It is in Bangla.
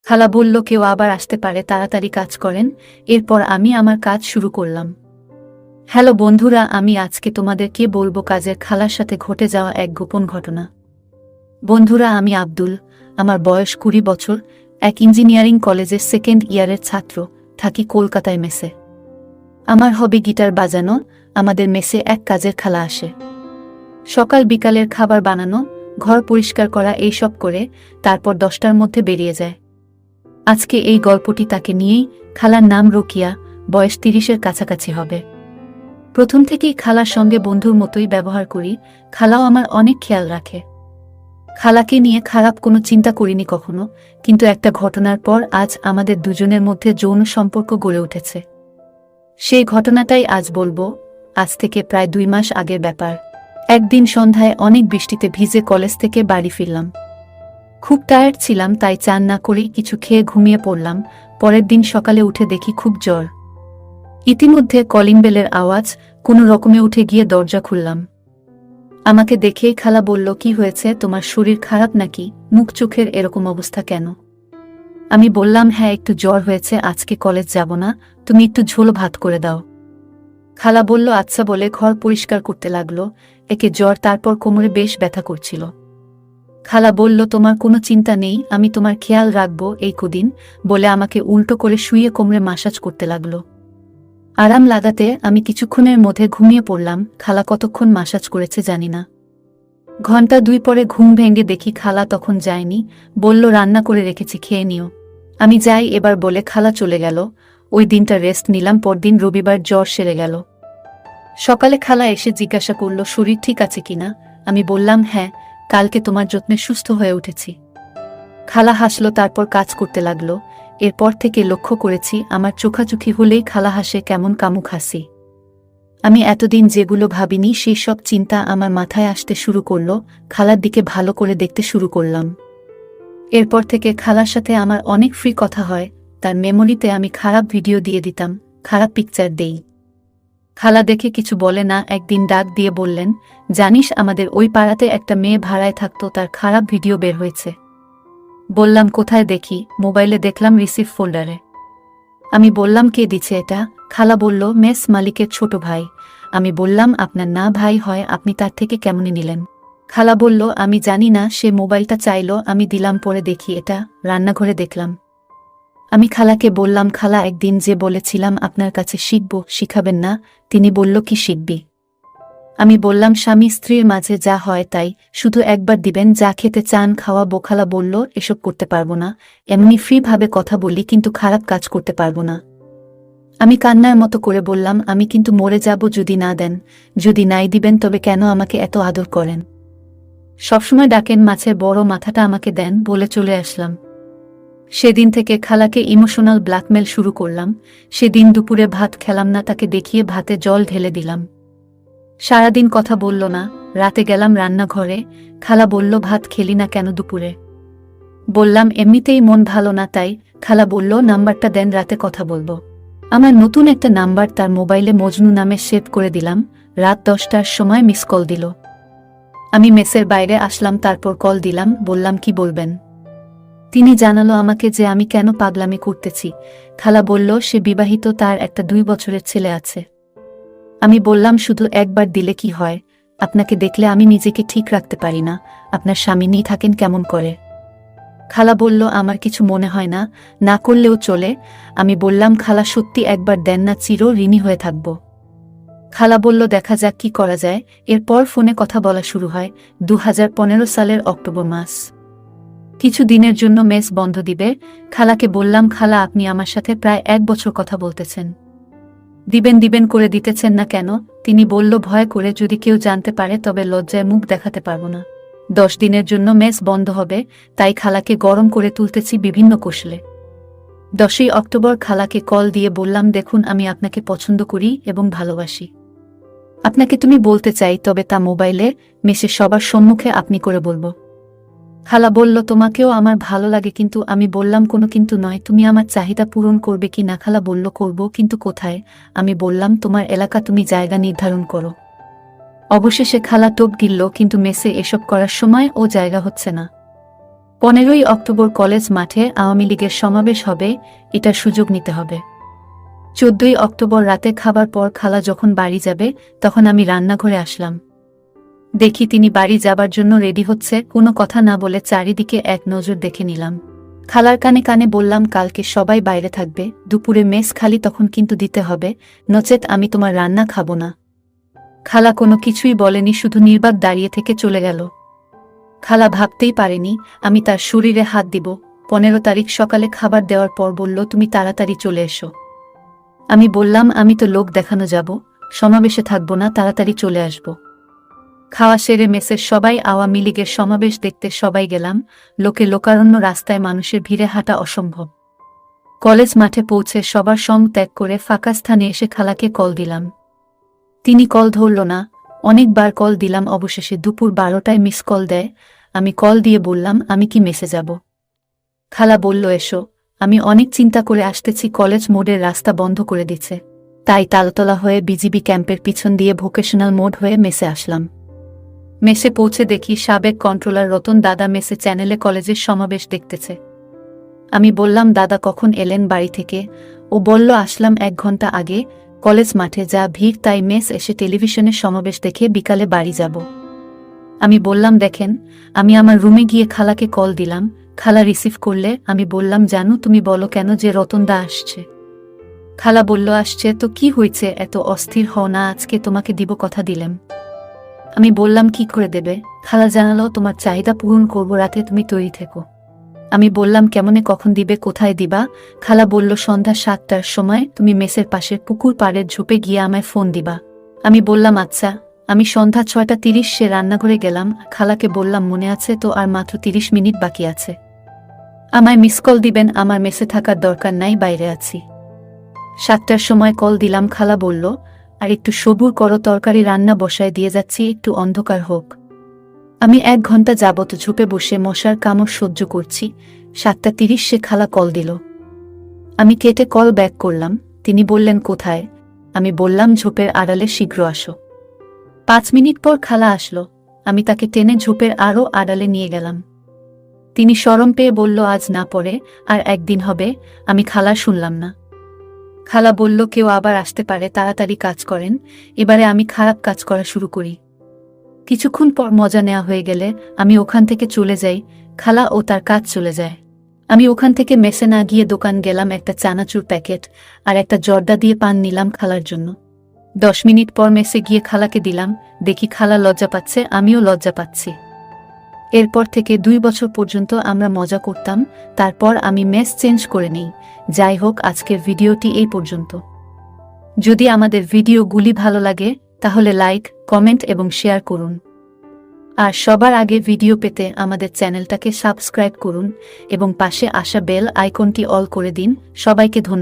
খালা বলল, কেউ আবার আসতে পারে, তাড়াতাড়ি কাজ করেন। এরপর আমি আমার কাজ শুরু করলাম। হ্যালো বন্ধুরা, আমি আজকে তোমাদেরকে বলবো কাজের খালার সাথে ঘটে যাওয়া এক গোপন ঘটনা। বন্ধুরা, আমি আব্দুল, আমার বয়স 20 বছর, এক ইঞ্জিনিয়ারিং কলেজের সেকেন্ড ইয়ারের ছাত্র, থাকি কলকাতায় মেসে। আমার হবি গিটার বাজানো। আমাদের মেসে এক কাজের খালা আসে। সকাল বিকালের খাবার বানানো, ঘর পরিষ্কার করা, এইসব করে তারপর 10টার মধ্যে বেরিয়ে যায়। আজকে এই গল্পটি তাকে নিয়েই। খালার নাম রোকিয়া, বয়স 30-এর কাছাকাছি হবে। প্রথম থেকেই খালার সঙ্গে বন্ধুর মতোই ব্যবহার করি। খালাও আমার অনেক খেয়াল রাখে। খালাকে নিয়ে খারাপ কোনো চিন্তা করিনি কখনো, কিন্তু একটা ঘটনার পর আজ আমাদের দুজনের মধ্যে যৌন সম্পর্ক গড়ে উঠেছে। সেই ঘটনাটাই আজ বলবো। আজ থেকে প্রায় 2 মাস আগের ব্যাপার। একদিন সন্ধ্যায় অনেক বৃষ্টিতে ভিজে কলেজ থেকে বাড়ি ফিরলাম। খুব টায়ার্ড ছিলাম, তাই চান না করেই কিছু খেয়ে ঘুমিয়ে পড়লাম। পরের দিন সকালে উঠে দেখি খুব জ্বর। ইতিমধ্যে কলিং বেলের আওয়াজ। কোনো রকমে উঠে গিয়ে দরজা খুললাম। আমাকে দেখেই খালা বলল, কি হয়েছে, তোমার শরীর খারাপ নাকি? মুখ চোখের এরকম অবস্থা কেন? আমি বললাম, হ্যাঁ একটু জ্বর হয়েছে, আজকে কলেজ যাব না, তুমি একটু ঝোল ভাত করে দাও। খালা বলল, আচ্ছা বলে ঘর পরিষ্কার করতে লাগলো। একে জ্বর, তারপর কোমরে বেশ ব্যথা করছিল। খালা বলল, তোমার কোনো চিন্তা নেই, আমি তোমার খেয়াল রাখবো এই কদিন, বলে আমাকে উল্টো করে শুইয়ে কোমরে মাসাজ করতে লাগলো। আরাম লাগাতে আমি কিছুক্ষণের মধ্যে ঘুমিয়ে পড়লাম। খালা কতক্ষণ মাসাজ করেছে জানি না। ঘন্টা 2 পরে ঘুম ভেঙে দেখি খালা তখন যায়নি, বলল রান্না করে রেখেছি, খেয়ে নিও। আমি যাই এবার বলে খালা চলে গেল। ওই দিনটা রেস্ট নিলাম। পরদিন রবিবার, জ্বর সেরে গেল। সকালে খালা এসে জিজ্ঞাসা করল, শরীর ঠিক আছে কিনা? আমি বললাম, হ্যাঁ, কালকে তোমার যত্নে সুস্থ হয়ে উঠেছি। খালা হাসলো, তারপর কাজ করতে লাগলো। এরপর থেকে লক্ষ্য করেছি, আমার চোখাচোখি হলেই খালা হাসে, কেমন কামুক হাসি। আমি এতদিন যেগুলো ভাবিনি সেই সব চিন্তা আমার মাথায় আসতে শুরু করলো। খালার দিকে ভালো করে দেখতে শুরু করলাম। এরপর থেকে খালার সাথে আমার অনেক ফ্রি কথা হয়। তার মেমোরিতে আমি খারাপ ভিডিও দিয়ে দিতাম, খারাপ পিকচার দেই। খালা দেখে কিছু বলে না। একদিন ডাক দিয়ে বললেন, জানিস আমাদের ওই পাড়াতে একটা মেয়ে ভাড়ায় থাকতো, তার খারাপ ভিডিও বের হয়েছে। বললাম, কোথায় দেখি? মোবাইলে দেখলাম রিসিভ ফোল্ডারে। আমি বললাম, কে দিচ্ছে এটা? খালা বলল, মেস মালিকের ছোট ভাই। আমি বললাম, আপনার না ভাই হয়, আপনি তার থেকে কেমনে নিলেন? খালা বলল, আমি জানি না, সে মোবাইলটা চাইলো, আমি দিলাম, পরে দেখি এটা রান্নাঘরে দেখলাম। আমি খালাকে বললাম, খালা একদিন যে বলেছিলাম আপনার কাছে শিখব, শিখাবেন না? তিনি বলল, কি শিখবি? আমি বললাম, স্বামী স্ত্রীর মাঝে যা হয় তাই, শুধু একবার দিবেন, যা খেতে চান খাওয়াবো। খালা বলল, এসব করতে পারবো না, এমনি ফ্রি ভাবে কথা বলি, কিন্তু খারাপ কাজ করতে পারবো না। আমি কান্নার মতো করে বললাম, আমি কিন্তু মরে যাব যদি না দেন। যদি নাই দিবেন তবে কেন আমাকে এত আদর করেন? সবসময় ডাকেন, মাছের বড় মাথাটা আমাকে দেন, বলে চলে আসলাম। সেদিন থেকে খালাকে ইমোশনাল ব্ল্যাকমেল শুরু করলাম। সেদিন দুপুরে ভাত খেলাম না, তাকে দেখিয়ে ভাতে জল ঢেলে দিলাম। সারাদিন কথা বলল না। রাতে গেলাম রান্নাঘরে। খালা বলল, ভাত খেলি না কেন দুপুরে? বললাম, এমনিতেই মন ভালো না তাই। খালা বলল, নাম্বারটা দেন, রাতে কথা বলবো। আমার নতুন একটা নাম্বার তার মোবাইলে মজনু নামে সেভ করে দিলাম। রাত 10টার সময় মিস কল দিল। আমি মেসের বাইরে আসলাম, তারপর কল দিলাম, বললাম, কি বলবেন? তিনি জানালো আমাকে যে আমি কেন পাগলামি করতেছি। খালা বলল, সে বিবাহিত, তার একটা 2 বছরের ছেলে আছে। আমি বললাম, শুধু একবার দিলে কি হয়? আপনাকে দেখলে আমি নিজেকে ঠিক রাখতে পারি না। আপনার স্বামী নেই, থাকেন কেমন করে? খালা বলল, আমার কিছু মনে হয় না, না করলেও চলে। আমি বললাম, খালা সত্যি একবার দেন না, চির ঋণী হয়ে থাকব। খালা বলল, দেখা যাক কি করা যায়। এরপর ফোনে কথা বলা শুরু হয়। 2015 সালের অক্টোবর মাস। কিছু দিনের জন্য মেস বন্ধ দিবে। খালাকে বললাম, খালা আপনি আমার সাথে প্রায় 1 বছর কথা বলতেছেন, দিবেন দিবেন করে দিতেছেন না কেন? তিনি বলল, ভয় করে, যদি কেউ জানতে পারে তবে লজ্জায় মুখ দেখাতে পারবো না। 10 দিনের জন্য মেস বন্ধ হবে, তাই খালাকে গরম করে তুলতেছি বিভিন্ন কৌশলে। 10ই অক্টোবর খালাকে কল দিয়ে বললাম, দেখুন আমি আপনাকে পছন্দ করি এবং ভালোবাসি। আপনাকে তুমি বলতে চাই, তবে তা মোবাইলে, মেসে সবার সম্মুখে আপনি করে বলবো। খালা বলল, তোমাকেও আমার ভালো লাগে। কিন্তু আমি বললাম, কোনো কিন্তু নয়, তুমি আমার চাহিদা পূরণ করবে কি না? খালা বলল, করব, কিন্তু কোথায়? আমি বললাম, তোমার এলাকা, তুমি জায়গা নির্ধারণ করো। অবশেষে খালা টোপ গিলল, কিন্তু মেসে এসব করার সময় ও জায়গা হচ্ছে না। 15ই অক্টোবর কলেজ মাঠে আওয়ামী লীগের সমাবেশ হবে, এটার সুযোগ নিতে হবে। 14ই অক্টোবর রাতে খাবার পর খালা যখন বাড়ি যাবে তখন আমি রান্নাঘরে আসলাম। দেখি তিনি বাড়ি যাবার জন্য রেডি হচ্ছে, কোনো কথা না বলে চারিদিকে এক নজর দেখে নিলাম। খালার কানে কানে বললাম, কালকে সবাই বাইরে থাকবে, দুপুরে মেস খালি তখন কিন্তু দিতে হবে, নচেত আমি তোমার রান্না খাবো না। খালা কোনো কিছুই বলেনি, শুধু নির্বাক দাঁড়িয়ে থেকে চলে গেল। খালা ভাবতেই পারেনি আমি তার শরীরে হাত দিব। 15 তারিখ সকালে খাবার দেওয়ার পর বলল, তুমি তাড়াতাড়ি চলে এসো। আমি বললাম, আমি তো লোক দেখানো যাব, সমাবেশে থাকবো না, তাড়াতাড়ি চলে আসব। খাওয়া সেরে মেসের সবাই আওয়ামী লীগের সমাবেশ দেখতে সবাই গেলাম। লোকে লোকারণ্য, রাস্তায় মানুষের ভিড়ে হাঁটা অসম্ভব। কলেজ মাঠে পৌঁছে সবার সঙ্গ ত্যাগ করে ফাঁকা স্থানে এসে খালাকে কল দিলাম। তিনি কল ধরল না। অনেকবার কল দিলাম, অবশেষে দুপুর 12টায় মিস কল দেয়। আমি কল দিয়ে বললাম, আমি কি মেসে যাব? খালা বলল, এসো। আমি অনেক চিন্তা করে আসতেছি, কলেজ মোড়ের রাস্তা বন্ধ করে দিচ্ছে, তাই তালতলা হয়ে বিজিবি ক্যাম্পের পিছন দিয়ে ভোকেশনাল মোড হয়ে মেসে আসলাম। মেসে পৌঁছে দেখি সাবেক কন্ট্রোলার রতন দাদা মেসে চ্যানেলে কলেজের সমাবেশ দেখতেছে। আমি বললাম, দাদা কখন এলেন বাড়ি থেকে? ও বলল, আসলাম 1 ঘন্টা আগে। কলেজ মাঠে যা ভিড়, তাই মেস এসে টেলিভিশনের সমাবেশ দেখে বিকালে বাড়ি যাব। আমি বললাম, দেখেন, আমি আমার রুমে গিয়ে খালাকে কল দিলাম। খালা রিসিভ করলে আমি বললাম, জানু তুমি বলো কেন যে রতনদা আসছে? খালা বলল, আসছে তো কি হয়েছে, এত অস্থির হও না, আজকে তোমাকে দিব, কথা দিলেম। আমি বললাম, কি করে দেবে? খালা জানালো, তোমার চাহিদা পূরণ করব, রাতে তুমি তৈরি থেকো। আমি বললাম, কেমনে, কখন দিবে, কোথায় দিবা? খালা বলল, সন্ধ্যা 7টার সময় তুমি মেসের পাশের পুকুর পাড়ের ঝোপে গিয়ে আমায় ফোন দিবা। আমি বললাম, আচ্ছা। আমি সন্ধ্যা 6:30 সে রান্নাঘরে গেলাম। খালাকে বললাম, মনে আছে তো, আর মাত্র 30 মিনিট বাকি আছে, আমায় মিস কল দিবেন, আমার মেসে থাকার দরকার নাই, বাইরে আছি। 7টার সময় কল দিলাম। খালা বলল, আর একটু সবুর করো, তরকারি রান্না বসায় দিয়ে যাচ্ছি, একটু অন্ধকার হোক। আমি 1 ঘন্টা যাবত ঝোপে বসে মশার কামড় সহ্য করছি। 7:30 সে খালা কল দিল। আমি কেটে কল ব্যাক করলাম। তিনি বললেন, কোথায়? আমি বললাম, ঝোপের আড়ালে, শীঘ্র আসো। 5 মিনিট পর খালা আসলো। আমি তাকে টেনে ঝোপের আরও আড়ালে নিয়ে গেলাম। তিনি শরম পেয়ে বলল, আজ না পরে আর একদিন হবে। আমি খালা শুনলাম না। খালা বলল, কেউ আবার আসতে পারে, তাড়াতাড়ি কাজ করেন, এবারে আমি খারাপ কাজ করা শুরু করি। কিছুক্ষণ পর মজা নেওয়া হয়ে গেলে আমি ওখান থেকে চলে যাই, খালা ও তার কাজ চলে যায়। আমি ওখান থেকে মেসে না গিয়ে দোকান গেলাম, একটা চানাচুর প্যাকেট আর একটা জর্দা দিয়ে পান নিলাম খালার জন্য। 10 মিনিট পর মেসে গিয়ে খালাকে দিলাম। দেখি খালা লজ্জা পাচ্ছে, আমিও লজ্জা পাচ্ছি। এরপর থেকে 2 বছর পর্যন্ত আমরা মজা করতাম, তারপর আমি মেস চেঞ্জ করে নিই। যাই হোক, আজকের ভিডিওটি এই পর্যন্ত। যদি আমাদের ভিডিওগুলি ভালো লাগে তাহলে লাইক, কমেন্ট এবং শেয়ার করুন। আর সবার আগে ভিডিও পেতে আমাদের চ্যানেলটাকে সাবস্ক্রাইব করুন এবং পাশে আসা বেল আইকনটি অল করে দিন। সবাইকে ধন্যবাদ।